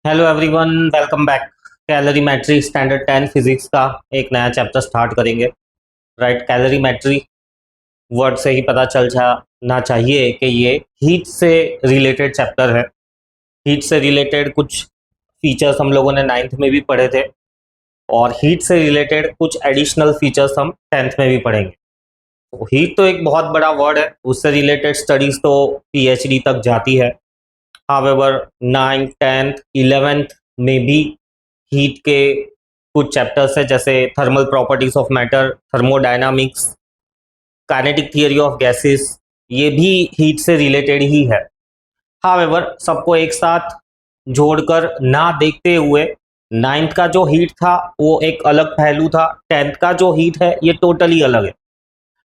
Hello everyone, welcome back. Calorimetry standard 10 physics का एक नया चैप्टर स्टार्ट करेंगे। राइट, कैलोरीमेट्री वर्ड से ही पता चल जाना चाहिए कि ये हीट से रिलेटेड चैप्टर है। हीट से रिलेटेड कुछ फीचर्स हम लोगों ने नाइन्थ में भी पढ़े थे और हीट से रिलेटेड कुछ एडिशनल फीचर्स हम 10th में भी पढ़ेंगे। तो हीट तो एक बहुत बड़ा वर्ड है, उससे रिलेटेड स्टडीज तो पीएचडी तक जाती है। हावेवर 9th 10th 11th में भी हीट के कुछ चैप्टर्स है, जैसे thermal properties of matter, thermodynamics, kinetic theory of gases. ये भी हीट से रिलेटेड ही है। हावेवर सबको एक साथ जोड़कर ना देखते हुए नाइन्थ का जो हीट था वो एक अलग पहलू था, टेंथ का जो हीट है ये टोटली अलग है।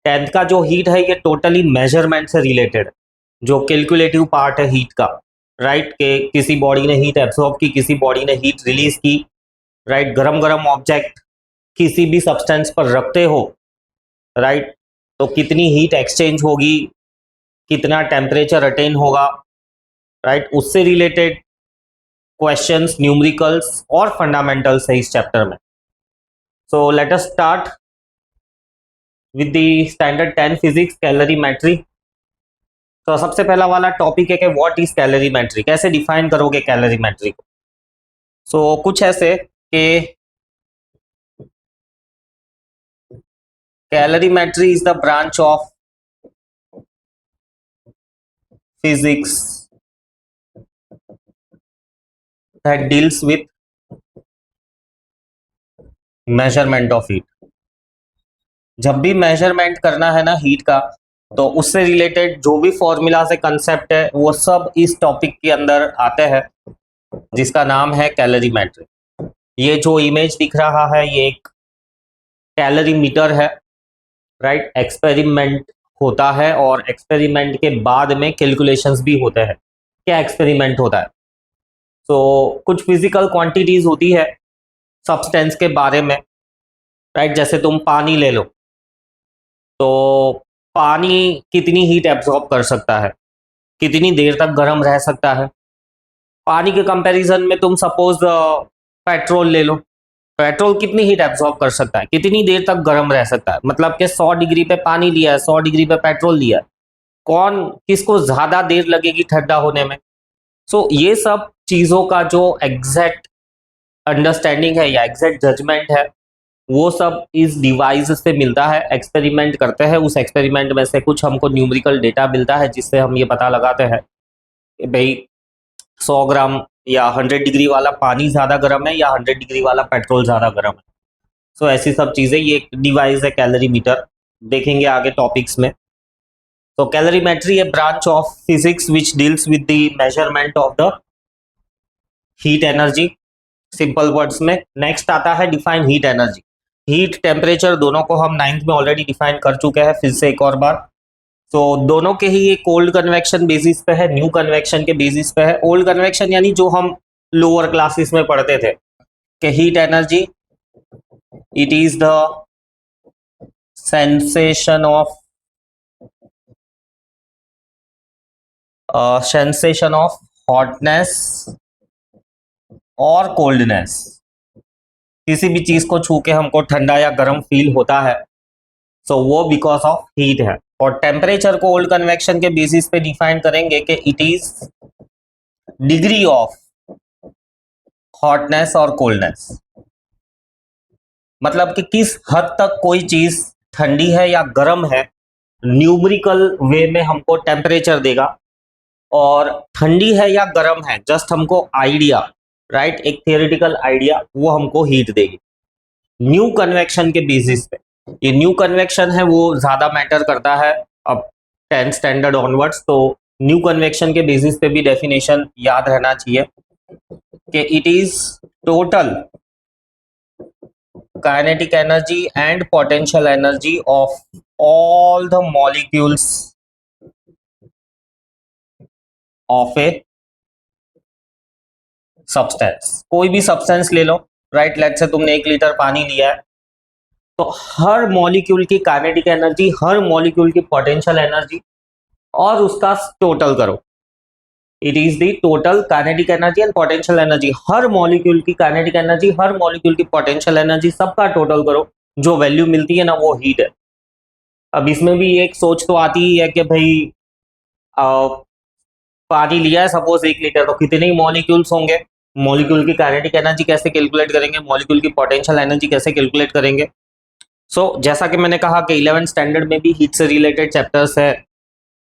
टेंथ का जो हीट है ये टोटली मेजरमेंट से रिलेटेड, जो कैलकुलेटिव पार्ट है हीट का। राइट, के किसी बॉडी ने हीट एब्सॉर्ब की, किसी बॉडी ने हीट रिलीज की। राइट, गरम गरम ऑब्जेक्ट किसी भी सब्सटेंस पर रखते हो, राइट, तो कितनी हीट एक्सचेंज होगी, कितना टेम्परेचर अटेन होगा। राइट, उससे रिलेटेड क्वेश्चंस, न्यूमेरिकल्स और फंडामेंटल्स है इस चैप्टर में। So let us start with the standard 10 physics calorimetry. तो सबसे पहला वाला टॉपिक है कि व्हाट इज कैलोरीमेट्री, कैसे डिफाइन करोगे कैलोरीमेट्री को। सो कुछ ऐसे कि calorimetry is the branch of physics that deals with measurement of heat। जब भी मेजरमेंट करना है ना हीट का, तो उससे रिलेटेड जो भी फॉर्मूला से कंसेप्ट है वो सब इस टॉपिक के अंदर आते हैं, जिसका नाम है कैलोरीमेट्री। ये जो इमेज दिख रहा है ये एक कैलोरी मीटर है। राइट, एक्सपेरिमेंट होता है और एक्सपेरिमेंट के बाद में कैलकुलेशंस भी होते हैं। क्या एक्सपेरिमेंट होता है? तो कुछ फिजिकल क्वांटिटीज होती है सब्सटेंस के बारे में। राइट, जैसे तुम पानी ले लो, तो पानी कितनी हीट एब्जॉर्ब कर सकता है, कितनी देर तक गर्म रह सकता है। पानी के कंपैरिजन में तुम सपोज पेट्रोल ले लो, पेट्रोल कितनी हीट एब्जॉर्ब कर सकता है, कितनी देर तक गर्म रह सकता है। मतलब कि 100 डिग्री पे पानी लिया है, 100 डिग्री पे पेट्रोल लिया है, कौन किसको ज़्यादा देर लगेगी ठंडा होने में। सो ये सब चीज़ों का जो एग्जैक्ट अंडरस्टैंडिंग है या एग्जैक्ट जजमेंट है वो सब इस डिवाइस से मिलता है। एक्सपेरिमेंट करते हैं, उस एक्सपेरिमेंट में से कुछ हमको न्यूमेरिकल डेटा मिलता है जिससे हम ये पता लगाते हैं कि भाई 100 ग्राम या 100 डिग्री वाला पानी ज़्यादा गर्म है या 100 डिग्री वाला पेट्रोल ज़्यादा गर्म है। सो ऐसी सब चीज़ें, ये एक डिवाइस है कैलोरीमीटर, देखेंगे आगे टॉपिक्स में। तो calorimetry A branch of physics which deals with the measurement of the heat energy, simple words में। नेक्स्ट आता है define heat energy. Heat temperature दोनों को हम नाइन्थ में ऑलरेडी डिफाइन कर चुके हैं, फिर से एक और बार। तो दोनों के ही ये कोल्ड कन्वेक्शन बेसिस पे है, न्यू कन्वेक्शन के बेसिस पे है। ओल्ड कन्वेक्शन यानी जो हम लोअर क्लासेस में पढ़ते थे कि heat energy it is the sensation of hotness और कोल्डनेस। किसी भी चीज को छू के हमको ठंडा या गर्म फील होता है, सो वो बिकॉज ऑफ हीट है। और टेम्परेचर को ओल्ड कन्वेक्शन के बेसिस पे डिफाइन करेंगे कि it is degree of hotness और कोल्डनेस। मतलब कि किस हद तक कोई चीज ठंडी है या गर्म है, न्यूमेरिकल वे में हमको टेम्परेचर देगा। और ठंडी है या गर्म है जस्ट हमको आइडिया, राइट, एक थियोरेटिकल आइडिया, वो हमको हीट देगी न्यू कन्वेक्शन के बेसिस पे। ये न्यू कन्वेक्शन है वो ज्यादा मैटर करता है अब 10th स्टैंडर्ड ऑनवर्ड्स। तो न्यू कन्वेक्शन के बेसिस पे भी डेफिनेशन याद रहना चाहिए कि it is total kinetic energy and potential energy of all the molecules of a substance. कोई भी सब्सटेंस ले लो, राइट, लेट से तुमने 1 लीटर पानी लिया है, तो हर मॉलिक्यूल की काइनेटिक एनर्जी, हर मॉलिक्यूल की पोटेंशियल एनर्जी और उसका टोटल करो, it is the total kinetic energy and potential energy. Her molecule की काइनेटिक एनर्जी, हर मॉलिक्यूल की पोटेंशियल एनर्जी, सबका टोटल करो, जो वैल्यू मिलती है ना वो हीट है। अब इसमें भी एक सोच तो आती ही है कि भाई पानी लिया है सपोज 1 लीटर, तो कितने ही मॉलिक्यूल्स होंगे, मॉलिक्यूल की काइनेटिक एनर्जी कैसे कैलकुलेट करेंगे, मॉलिक्यूल की पोटेंशियल एनर्जी कैसे कैलकुलेट करेंगे। जैसा कि मैंने कहा कि 11th स्टैंडर्ड में भी हीट से रिलेटेड चैप्टर्स है,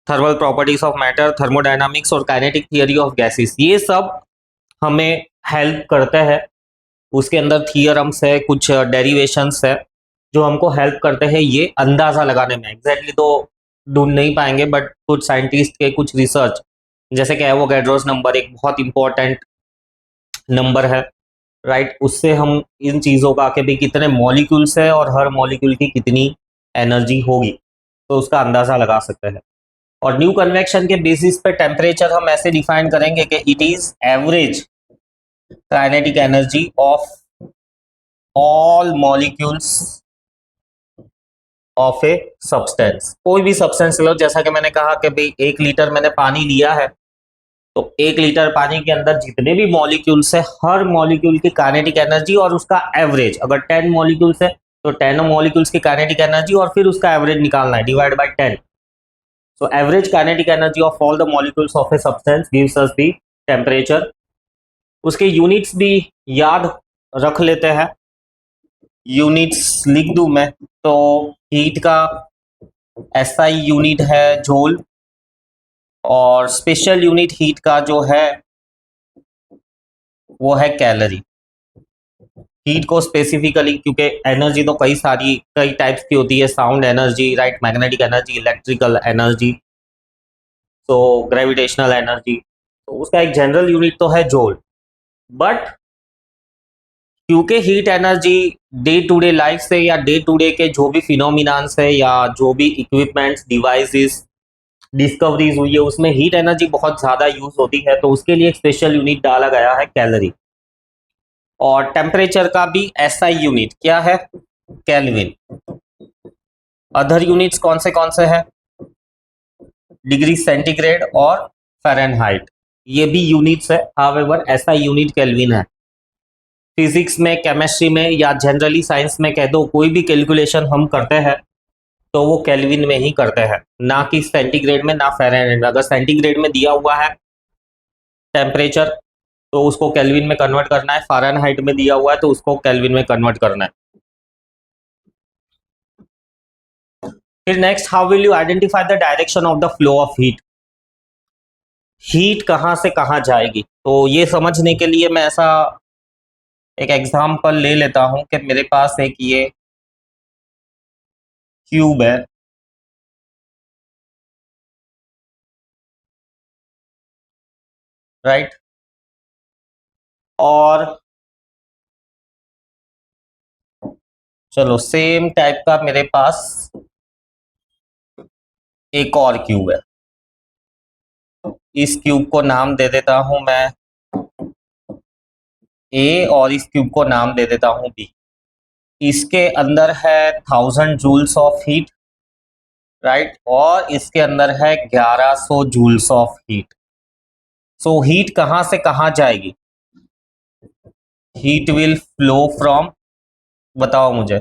thermal properties of matter, thermodynamics और काइनेटिक थियरी ऑफ गैसेस, ये सब हमें हेल्प करते हैं। उसके अंदर थियरम्स है, कुछ डेरिवेशंस है जो हमको हेल्प करते हैं ये अंदाजा लगाने में। एग्जैक्टली तो ढूंढ नहीं पाएंगे, बट कुछ साइंटिस्ट के कुछ रिसर्च, जैसे कि एवोगैड्रोस नंबर एक बहुत इंपॉर्टेंट नंबर है, राइट, उससे हम इन चीज़ों का कि भाई कितने मॉलिक्यूल्स है और हर मॉलिक्यूल की कितनी एनर्जी होगी, तो उसका अंदाजा लगा सकते हैं। और न्यू कन्वेक्शन के बेसिस पे टेम्परेचर हम ऐसे डिफाइन करेंगे कि it is average kinetic energy of all molecules of a substance. कोई भी सब्सटेंस लो, जैसा कि मैंने कहा कि भाई 1 लीटर मैंने पानी लिया है, तो 1 लीटर पानी के अंदर जितने भी मॉलिक्यूल्स है, हर मॉलिक्यूल की काइनेटिक एनर्जी और उसका एवरेज, अगर 10 मॉलिक्यूल्स है तो 10 मॉलिक्यूल्स की काइनेटिक एनर्जी और फिर उसका एवरेज निकालना है, divide by 10। So average kinetic energy of all the molecules of a substance gives us the temperature। उसके यूनिट्स भी याद रख लेते हैं, यूनिट्स लिख दूं मैं तो हीट का एसआई यूनिट है जूल, और स्पेशल यूनिट हीट का जो है वो है कैलोरी। हीट को स्पेसिफिकली, क्योंकि एनर्जी तो कई टाइप्स की होती है, sound energy, right, magnetic energy, electrical energy, तो ग्रेविटेशनल एनर्जी, तो उसका एक जनरल यूनिट तो है जूल। बट क्योंकि heat energy day to day life से या डे टू डे के जो भी फिनोमिनान्स है या जो भी इक्विपमेंट्स, डिवाइसेस, डिस्कवरीज हुई है, उसमें हीट एनर्जी बहुत ज़्यादा यूज होती है, तो उसके लिए एक स्पेशल यूनिट डाला गया है कैलोरी। और टेम्परेचर का भी एसआई यूनिट क्या है, केल्विन। अदर यूनिट्स कौन से हैं, डिग्री सेंटीग्रेड और फ़ारेनहाइट, ये भी यूनिट्स है, हावेवर एसआई यूनिट केल्विन है। फिजिक्स में, केमिस्ट्री में या जनरली साइंस में कह दो, कोई भी कैलकुलेशन हम करते हैं तो वो केल्विन में ही करते हैं, ना कि सेंटीग्रेड में, ना फ़ारेनहाइट में। अगर सेंटीग्रेड में दिया हुआ है टेम्परेचर तो उसको केल्विन में कन्वर्ट करना है, फ़ारेनहाइट में दिया हुआ है तो उसको केल्विन में कन्वर्ट करना है। फिर next, how will you identify the direction of the flow of heat. Heat कहाँ से कहाँ जाएगी, तो ये समझने के लिए मैं ऐसा एक एग्जाम्पल ले लेता हूं कि मेरे पास एक ये क्यूब है, राइट, और चलो सेम टाइप का मेरे पास एक और क्यूब है। इस क्यूब को नाम दे देता हूं मैं ए और इस क्यूब को नाम दे देता हूं बी। इसके अंदर है 1000 जूल्स ऑफ हीट, राइट, और इसके अंदर है 1100 joules of heat. So heat कहां से कहां जाएगी, हीट विल फ्लो फ्रॉम, बताओ मुझे,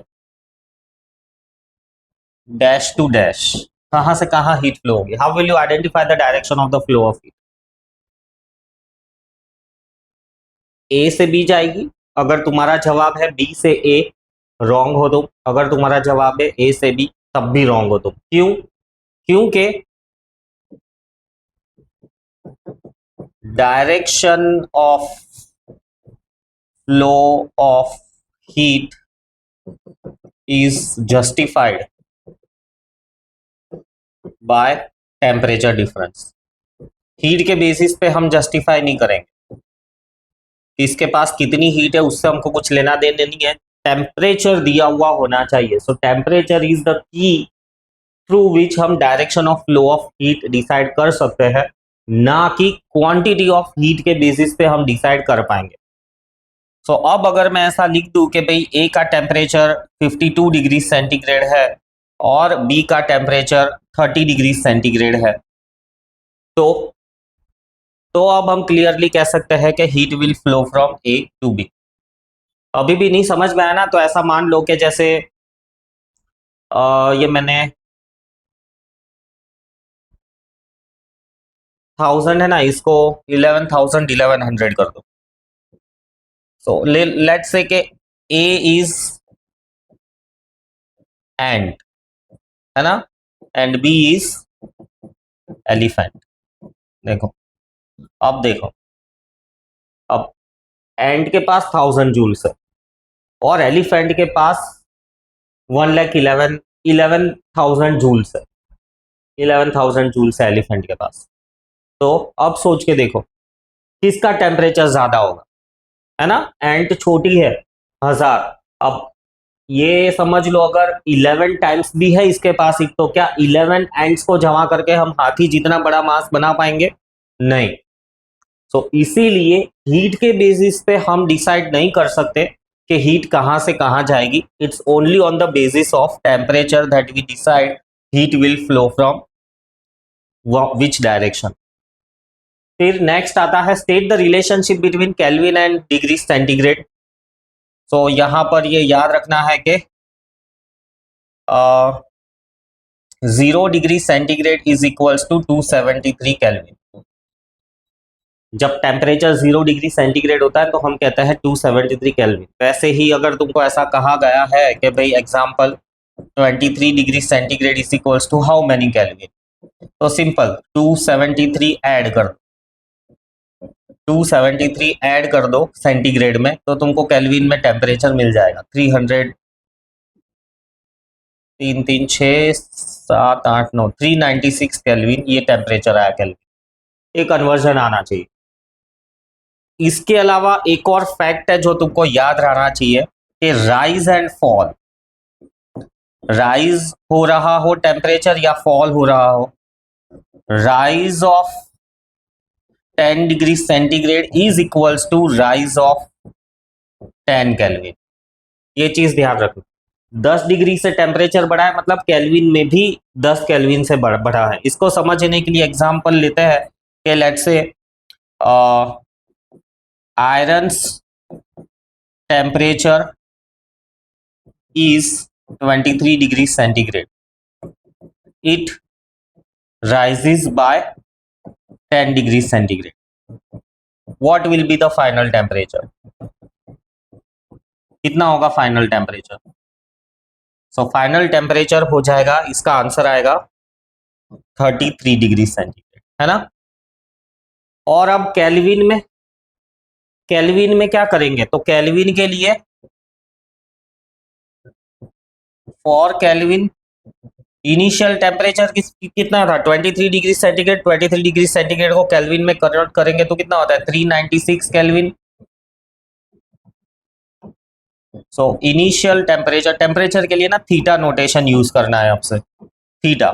डैश टू डैश। कहां से कहां हीट फ्लो होगी, how will you identify the direction of the flow of heat. A से बी जाएगी, अगर तुम्हारा जवाब है बी से ए, रॉन्ग हो तुम। अगर तुम्हारा जवाब है ए से बी, तब भी रॉन्ग हो तुम। क्यों, क्योंकि direction of flow of heat is justified by temperature difference. Heat के बेसिस पे हम जस्टिफाई नहीं करेंगे, इसके पास कितनी हीट है उससे हमको कुछ लेना देने नहीं है, टेम्परेचर दिया हुआ होना चाहिए। So temperature is the key through which हम direction of flow of heat decide कर सकते हैं, ना कि क्वांटिटी ऑफ हीट के बेसिस पे हम डिसाइड कर पाएंगे। सो अब अगर मैं ऐसा लिख दूं कि भाई ए का टेम्परेचर 52 डिग्री सेंटीग्रेड है और बी का टेम्परेचर 30 डिग्री सेंटीग्रेड है, तो तो अब हम क्लियरली कह सकते हैं कि heat will flow from A to B. अभी भी नहीं समझ में आया ना, तो ऐसा मान लो कि जैसे ये मैंने 1000 है ना, इसको 11,000 1100 कर दो। सो लेट्स से कि ए इज एंट, है ना, एंड बी इज एलिफेंट। देखो, अब देखो, अब एंट के पास 1000 जूल्स है और एलिफेंट के पास 1,11,000 जूल्स है। 11,000 जूल्स है एलिफेंट के पास। तो अब सोच के देखो किसका टेम्परेचर ज्यादा होगा, है ना। एंट छोटी है 1000, अब ये समझ लो अगर 11 टाइम्स भी है इसके पास, तो क्या 11 एंट्स को जमा करके हम हाथी जितना बड़ा मास बना पाएंगे? नहीं। सो इसीलिए हीट के बेसिस पे हम डिसाइड नहीं कर सकते कि हीट कहां से कहां जाएगी। It's only on the basis of temperature that we decide heat will flow from which direction. फिर नेक्स्ट आता है state the relationship between kelvin and degree centigrade. तो यहां पर ये याद रखना है कि 0 degree centigrade is equals to 273 kelvin. जब टेम्परेचर 0 डिग्री सेंटीग्रेड होता है तो हम कहते हैं 273 केल्विन। वैसे ही अगर तुमको ऐसा कहा गया है कि भाई example 23 degree centigrade is equals to how many kelvin, तो सिंपल 273 ऐड कर दो, 273 ऐड कर दो सेंटीग्रेड में, तो तुमको केल्विन में टेम्परेचर मिल जाएगा 300, 3 3 6 7 8 9 396 केल्विन। ये टेम्परेचर आया केल्विन। ये कन्वर्जन आना चाहिए। इसके अलावा एक और फैक्ट है जो तुमको याद रहना चाहिए कि राइज एंड फॉल, राइज हो रहा हो टेम्परेचर या फॉल हो रहा हो, rise of 10 degree centigrade is equals to rise of 10 kelvin. ये चीज ध्यान रखना। 10 डिग्री से टेम्परेचर बढ़ा है मतलब केल्विन में भी 10 केल्विन से बढ़ा है। इसको समझने के लिए एग्जांपल लेते हैं कि let's say irons temperature is 23 degrees centigrade. It rises by 10 degrees centigrade. What will be the final temperature? कितना होगा final temperature? So final temperature हो जाएगा, इसका आंसर आएगा 33 डिग्री सेंटीग्रेड, है ना। और अब केल्विन में क्या करेंगे? तो केल्विन के लिए फॉर केल्विन इनिशियल टेम्परेचर कितना था? 23 डिग्री सेंटीग्रेड। 23 डिग्री सेंटीग्रेड को केल्विन में कन्वर्ट करेंगे तो कितना होता है? 396 केल्विन। सो इनिशियल टेम्परेचर के लिए ना थीटा नोटेशन यूज करना है आपसे। थीटा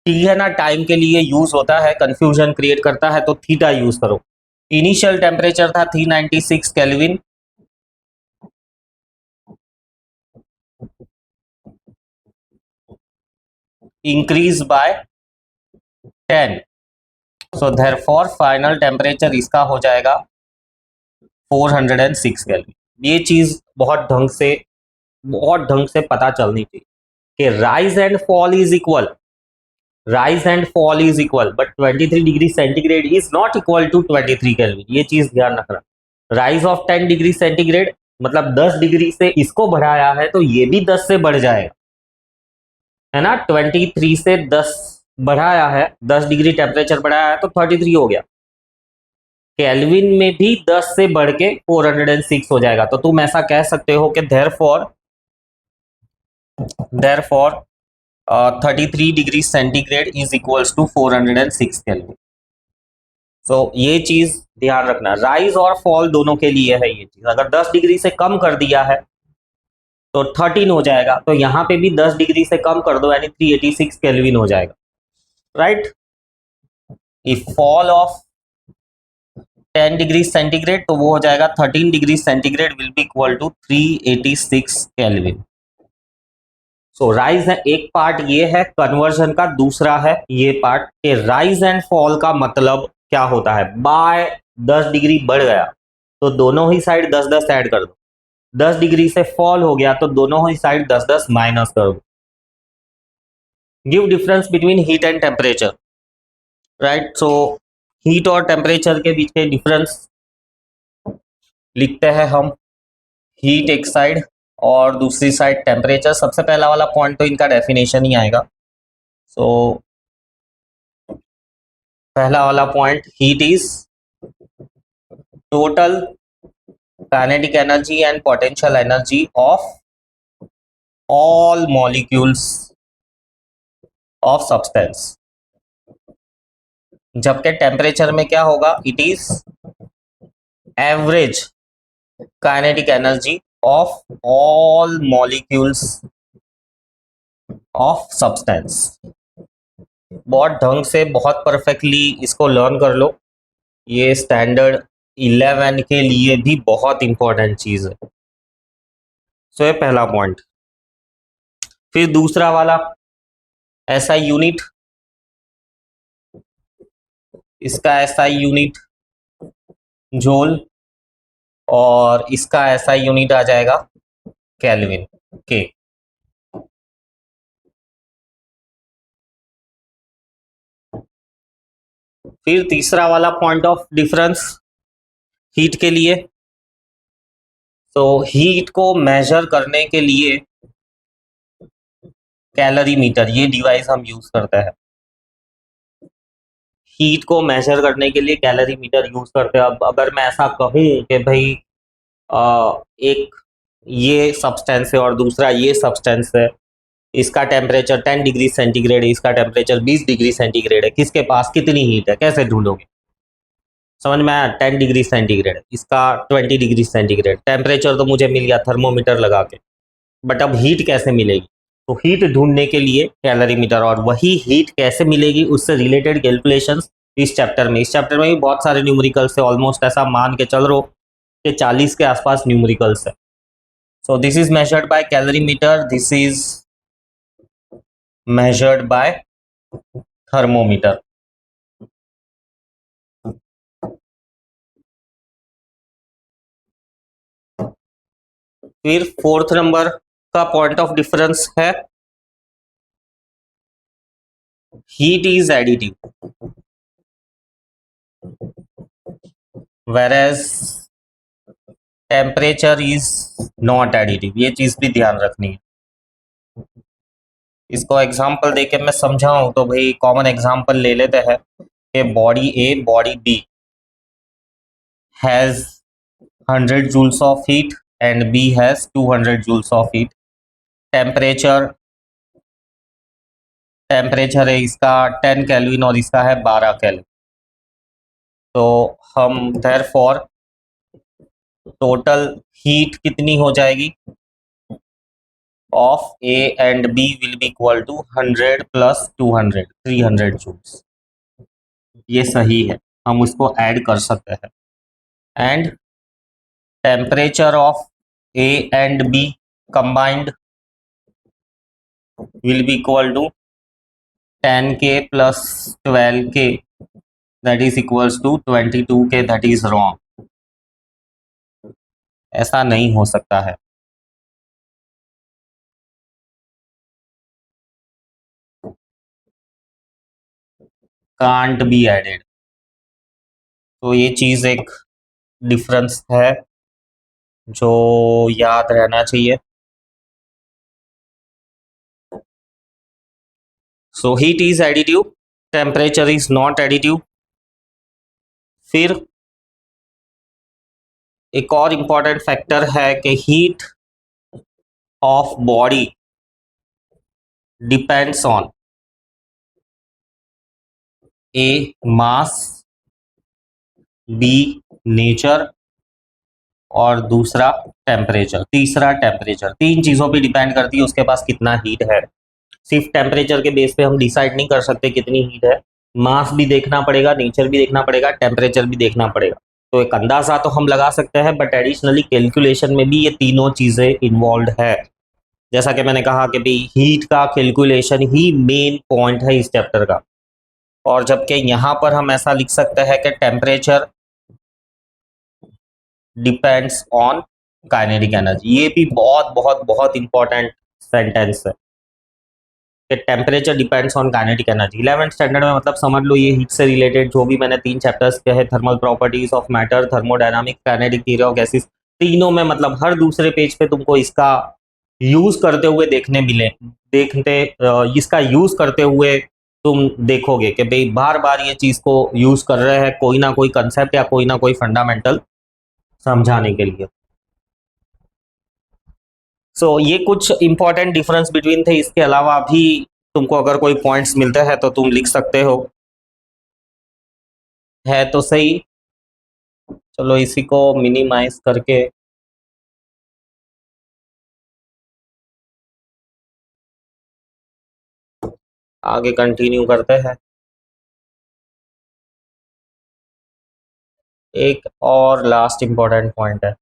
टी है ना, टाइम के लिए यूज होता है, कंफ्यूजन क्रिएट करता है, तो थीटा यूज करो। इनिशियल टेम्परेचर था 396 kelvin, increase by 10, so therefore final temperature इसका हो जाएगा 406 केल्विन। ये चीज बहुत ढंग से पता चलनी चाहिए कि rise and fall is equal, but 23 degree centigrade is not equal to 23 kelvin. ये चीज ध्यान रखना। राइज ऑफ 10 डिग्री सेंटीग्रेड मतलब 10 डिग्री से इसको बढ़ाया है तो ये भी 10 से बढ़ जाएगा, है ना। 23 से 10 बढ़ाया है, 10 डिग्री टेम्परेचर बढ़ाया है तो 33 हो गया। केल्विन में भी 10 से बढ़ के 406 हो जाएगा। तो तुम ऐसा कह सकते हो कि therefore 33 degree centigrade is equals to 406 Kelvin. So ये चीज ध्यान रखना, राइज और फॉल दोनों के लिए है ये चीज। अगर 10 डिग्री से कम कर दिया है तो 13 हो जाएगा, तो यहां पे भी 10 डिग्री से कम कर दो यानी 386 केल्विन हो जाएगा, right. If fall of 10 degree centigrade तो वो हो जाएगा 13 degree centigrade will be equal to 386 kelvin. So rise है एक पार्ट, ये है कन्वर्जन का। दूसरा है ये पार्ट कि राइज एंड फॉल का मतलब क्या होता है, बाय 10 डिग्री बढ़ गया तो दोनों ही साइड 10-10 ऐड कर दो, 10 डिग्री से फॉल हो गया तो दोनों ही साइड 10-10 माइनस कर दो। Give difference between heat and temperature, right. So heat और टेम्परेचर के बीच के डिफरेंस लिखते हैं हम, हीट एक साइड और दूसरी साइड टेम्परेचर। सबसे पहला वाला पॉइंट तो इनका डेफिनेशन ही आएगा। सो पहला वाला point, heat is total kinetic energy and potential energy of all molecules of substance. जबकि टेम्परेचर में क्या होगा, it is average kinetic energy of all molecules of substance. बहुत ढंग से, बहुत परफेक्टली इसको लर्न कर लो, ये स्टैंडर्ड 11 के लिए भी बहुत इंपॉर्टेंट चीज है। सो ये पहला पॉइंट। फिर दूसरा वाला, ऐसा यूनिट, इसका ऐसा यूनिट जूल और इसका ऐसा यूनिट आ जाएगा केल्विन के। फिर तीसरा वाला पॉइंट ऑफ डिफरेंस हीट के लिए, तो हीट को मेजर करने के लिए कैलोरी मीटर, ये डिवाइस हम यूज करते हैं। हीट को मेजर करने के लिए कैलोरी मीटर यूज करते हैं। अब अगर मैं ऐसा कहूँ कि भाई एक ये सब्सटेंस है और दूसरा ये सब्सटेंस है, इसका टेम्परेचर 10 डिग्री सेंटीग्रेड है, इसका टेम्परेचर 20 डिग्री सेंटीग्रेड है, किसके पास कितनी हीट है, कैसे ढूंढोगे? समझ में आया? 10 डिग्री सेंटीग्रेड, इसका 20 डिग्री सेंटीग्रेड, टेम्परेचर तो मुझे मिल गया थर्मोमीटर लगा के, बट अब हीट कैसे मिलेगी? तो हीट ढूंढने के लिए कैलोरी मीटर, और वही हीट कैसे मिलेगी उससे रिलेटेड कैलकुलेशंस इस चैप्टर में। इस चैप्टर में भी बहुत सारे न्यूमेरिकल्स है, ऑलमोस्ट ऐसा मान के चल रहे हो कि 40 के आसपास न्यूमेरिकल्स है। So this is measured by calorimeter, this is measured by thermometer। फिर फोर्थ नंबर का पॉइंट ऑफ डिफरेंस है heat is additive whereas temperature is not additive. ये चीज भी ध्यान रखनी है। इसको एग्जांपल देके मैं समझाऊं तो भाई कॉमन एग्जांपल ले लेते हैं कि body A, body B has 100 joules of heat and B has 200 joules of heat। Temperature है इसका 10 केल्विन और इसका है 12 केल्विन। तो हम देयरफॉर टोटल हीट कितनी हो जाएगी of A and B will be equal to 100 plus 200, 300 joules. ये सही है, हम उसको ऐड कर सकते हैं। And temperature of A and B combined will be equal to 10K plus 12K, that is equals to 22K। That is wrong, ऐसा नहीं हो सकता है। Can't be added. तो ये चीज एक डिफरेंस है जो याद रहना चाहिए। So heat is additive, temperature is not additive. फिर एक और इंपॉर्टेंट फैक्टर है कि heat of body depends on A mass, be nature और दूसरा टेम्परेचर, तीसरा टेम्परेचर। तीन चीजों पे डिपेंड करती है उसके पास कितना हीट है। सिर्फ टेम्परेचर के बेस पे हम डिसाइड नहीं कर सकते कितनी हीट है, मास भी देखना पड़ेगा, नेचर भी देखना पड़ेगा, टेम्परेचर भी देखना पड़ेगा। तो एक अंदाजा तो हम लगा सकते हैं, बट एडिशनली कैलकुलेशन में भी ये तीनों चीजें इन्वॉल्व है। जैसा कि मैंने कहा कि भाई हीट का कैलकुलेशन ही मेन पॉइंट है इस चैप्टर का। और जबकि यहाँ पर हम ऐसा लिख सकते हैं कि temperature depends on kinetic energy. ये भी बहुत बहुत बहुत इंपॉर्टेंट सेंटेंस है कि temperature depends on kinetic energy. 11th standard में मतलब समझ लो ये हीट से रिलेटेड जो भी मैंने 3 चैप्टर्स के हैं, thermal properties of matter, thermodynamics, kinetic theory of gases, तीनों में मतलब हर दूसरे पेज पे तुमको इसका यूज करते हुए इसका यूज करते हुए तुम देखोगे कि भाई बार बार ये चीज को यूज कर रहे हैं कोई ना कोई कंसेप्ट या कोई ना कोई फंडामेंटल समझाने के लिए। ये कुछ इंपॉर्टेंट डिफरेंस बिटवीन थे। इसके अलावा भी तुमको अगर कोई पॉइंट्स मिलते हैं तो तुम लिख सकते हो। है तो सही। चलो इसी को मिनिमाइज करके आगे कंटिन्यू करते हैं। एक और लास्ट इंपॉर्टेंट पॉइंट है।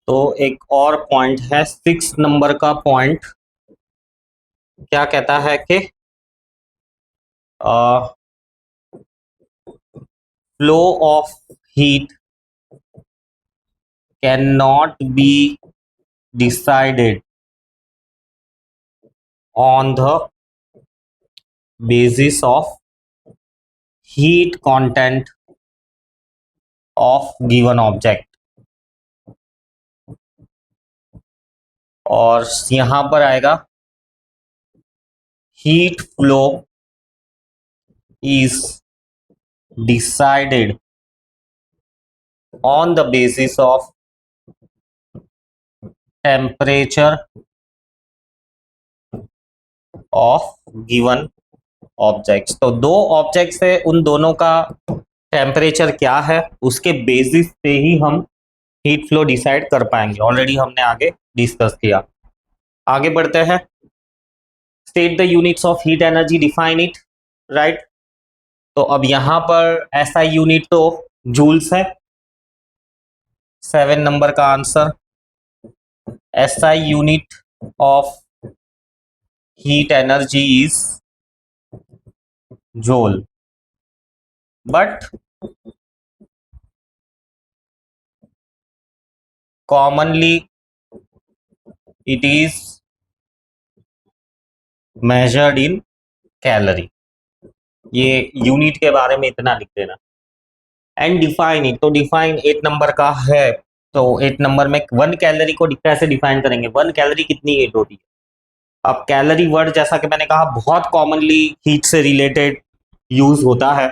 तो एक और पॉइंट है 6 नंबर का पॉइंट। क्या कहता है कि flow of heat can not be decided on the basis of heat content of given object। और यहां पर आएगा heat flow is decided on the basis of temperature of given objects। तो दो ऑब्जेक्ट्स है, उन दोनों का टेम्परेचर क्या है उसके बेसिस पे ही हम हीट फ्लो डिसाइड कर पाएंगे। ऑलरेडी हमने आगे डिस्कस किया। आगे बढ़ते हैं। State the units of heat energy, define it. Right. तो अब यहां पर ऐसा यूनिट तो जूल्स है। 7 नंबर का answer. SI unit of heat energy is joule. But commonly it is measured in calorie. ये यूनिट के बारे में इतना लिख देना। एंड डिफाइन इट, तो डिफाइन 8 नंबर का है। तो 8 नंबर में 1 कैलोरी को कैसे डिफाइन करेंगे? 1 कैलोरी कितनी हीट होती है? अब कैलोरी वर्ड जैसा कि मैंने कहा बहुत कॉमनली हीट से रिलेटेड यूज होता है।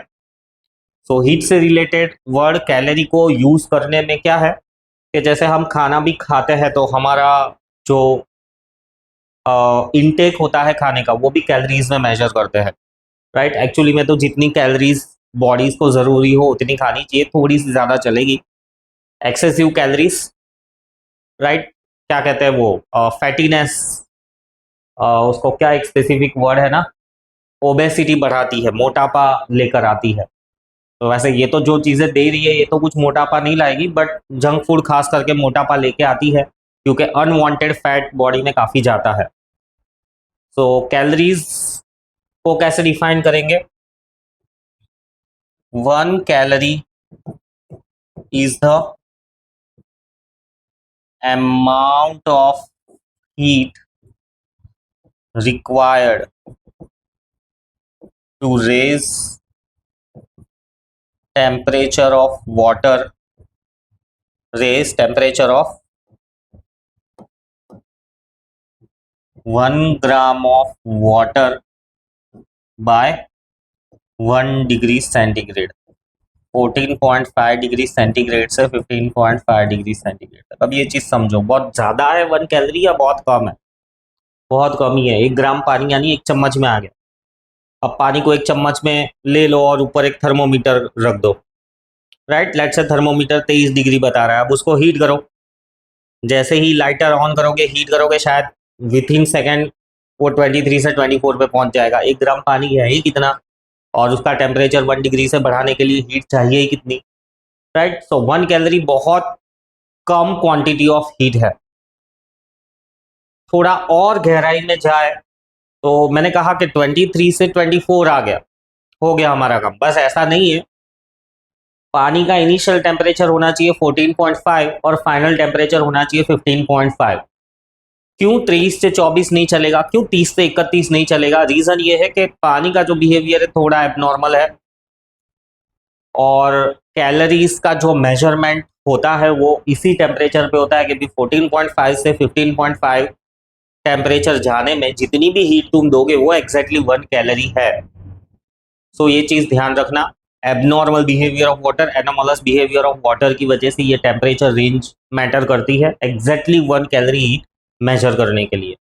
सो हीट से रिलेटेड वर्ड कैलोरी को यूज करने में क्या है कि जैसे हम खाना भी खाते हैं तो हमारा जो इनटेक होता है खाने का वो भी कैलोरीज में मेजर करते हैं। राइट। एक्चुअली में तो जितनी कैलोरीज बॉडीज को जरूरी हो उतनी खानी चाहिए, थोड़ी सी ज्यादा चलेगी। एक्सेसिव कैलोरीज, राइट, क्या कहते हैं वो फैटीनेस, उसको क्या एक स्पेसिफिक वर्ड है ना, ओबेसिटी बढ़ाती है, मोटापा लेकर आती है। तो वैसे ये तो जो चीज़ें दे रही है ये तो कुछ मोटापा नहीं लाएगी, बट जंक फूड खास करके मोटापा लेके आती है क्योंकि अनवांटेड फैट बॉडी में काफ़ी जाता है। सो कैलोरीज को कैसे डिफाइन करेंगे? 1 calorie is the amount of heat required to raise temperature of water, raise temperature of 1 gram of water bye 1 degree centigrade. 14.5 degree centigrade से 15.5 डिग्री सेंटीग्रेड तक। अब ये चीज समझो, बहुत ज्यादा है 1 कैलोरी या बहुत कम है? बहुत कम ही है। 1 ग्राम पानी यानी 1 चम्मच में आ गया। अब पानी को 1 चम्मच में ले लो और ऊपर एक थर्मोमीटर रख दो, right. Let's say thermometer 23 degree बता रहा है। अब उसको हीट करो। जैसे ही लाइटर ऑन करोगे, हीट करोगे, शायद विथ इन सेकेंड वो 23 से 24 पे पहुंच जाएगा। 1 ग्राम पानी है ही कितना, और उसका टेम्परेचर 1 डिग्री से बढ़ाने के लिए हीट चाहिए ही कितनी, राइट। सो 1 कैलोरी बहुत कम क्वांटिटी ऑफ हीट है। थोड़ा और गहराई में जाए तो मैंने कहा कि 23 से 24 आ गया, हो गया हमारा काम। बस ऐसा नहीं है, पानी का इनिशियल टेम्परेचर होना चाहिए 14.5 और फाइनल टेम्परेचर होना चाहिए 15.5। क्यों 23 से 24 नहीं चलेगा, क्यों 30 से 31 नहीं चलेगा? रीजन ये है कि पानी का जो बिहेवियर है थोड़ा एबनॉर्मल है, और कैलोरीज का जो मेजरमेंट होता है वो इसी टेम्परेचर पे होता है कि 14.5 से 15.5 टेम्परेचर जाने में जितनी भी हीट तुम दोगे वो एग्जैक्टली 1 कैलोरी है। सो ये चीज ध्यान रखना। Abnormal behaviour of water, anomalous behaviour of water की वजह से ये टेम्परेचर रेंज मैटर करती है एग्जैक्टली 1 कैलोरी हीट मेजर करने के लिए।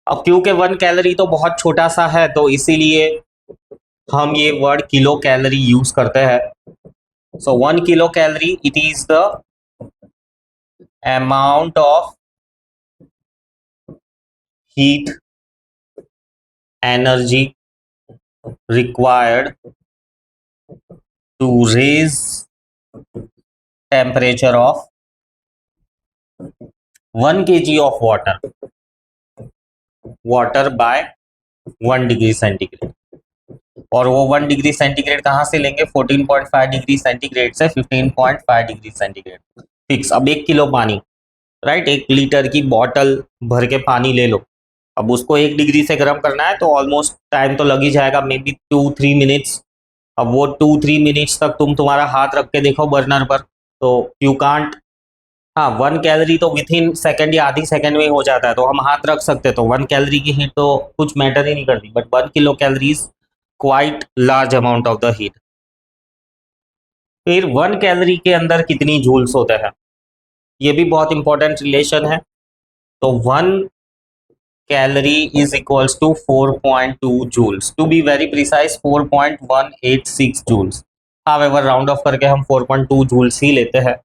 अब क्योंकि 1 कैलोरी तो बहुत छोटा सा है, तो इसीलिए हम ये वर्ड किलो कैलोरी यूज करते हैं। सो 1 kilo calorie it is the amount of heat energy required to raise temperature of 1 kg of water by 1 degree centigrade. और वो 1 डिग्री सेंटीग्रेड कहां से लेंगे? 14.5 डिग्री सेंटीग्रेड से 15.5 डिग्री सेंटीग्रेड फिक्स। अब 1 kilo पानी, राइट, 1 लीटर की बॉटल भर के पानी ले लो। अब उसको 1 डिग्री से गर्म करना है तो ऑलमोस्ट टाइम तो लग ही जाएगा, मे बी 2-3 मिनट्स। अब वो 2-3 मिनट्स तक तुम्हारा हाथ रख के देखो बर्नर पर, तो यू कांट। हाँ, 1 कैलोरी तो विथ इन सेकेंड या आधी सेकेंड में ही हो जाता है, तो हम हाथ रख सकते, तो 1 कैलोरी की हीट तो कुछ मैटर ही नहीं करती। But 1 kilo calories quite large amount of the heat. फिर 1 कैलोरी के अंदर कितनी जूल्स होते हैं, ये भी बहुत इंपॉर्टेंट रिलेशन है। तो 1 calorie is equals to 4.2 joules, to be very precise 4.186 joules. However round off करके हम 4.2 जूल्स ही लेते हैं।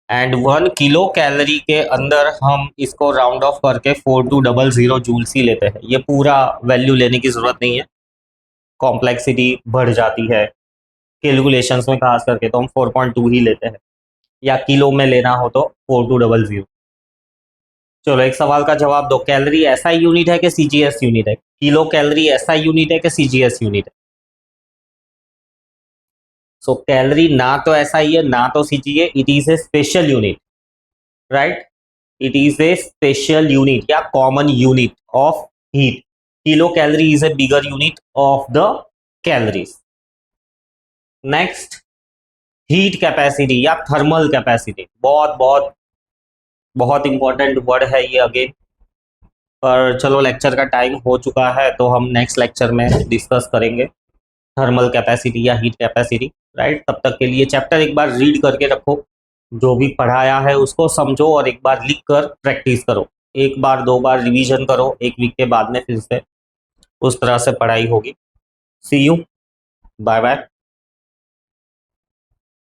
एंड 1 किलो कैलोरी के अंदर हम इसको राउंड ऑफ करके 4200 जूल्स ही लेते हैं। ये पूरा वैल्यू लेने की जरूरत नहीं है, कॉम्प्लेक्सिटी बढ़ जाती है कैलकुलेशंस में खास करके, तो हम 4.2 ही लेते हैं, या किलो में लेना हो तो 4200। चलो एक सवाल का जवाब दो, कैलोरी ऐसा यूनिट है कि सीजीएस यूनिट है? किलो कैलोरी ऐसा यूनिट है कि सीजीएस यूनिट है? सो कैलोरी ना तो ऐसा ही है ना तो CGS, it is a special unit, right. It is a special unit या common unit of heat. Kilo calorie is a bigger unit of the calories. Next, heat capacity या thermal capacity, बहुत बहुत बहुत इंपॉर्टेंट वर्ड है ये again. पर चलो lecture का टाइम हो चुका है, तो हम नेक्स्ट लेक्चर में डिस्कस करेंगे थर्मल कैपेसिटी या हीट कैपेसिटी, राइट। तब तक के लिए चैप्टर एक बार रीड करके रखो, जो भी पढ़ाया है उसको समझो और एक बार लिख कर प्रैक्टिस करो। 1 बार 2 बार रिवीजन करो, 1 वीक के बाद में फिर से उस तरह से पढ़ाई होगी। सी यू, बाय बाय।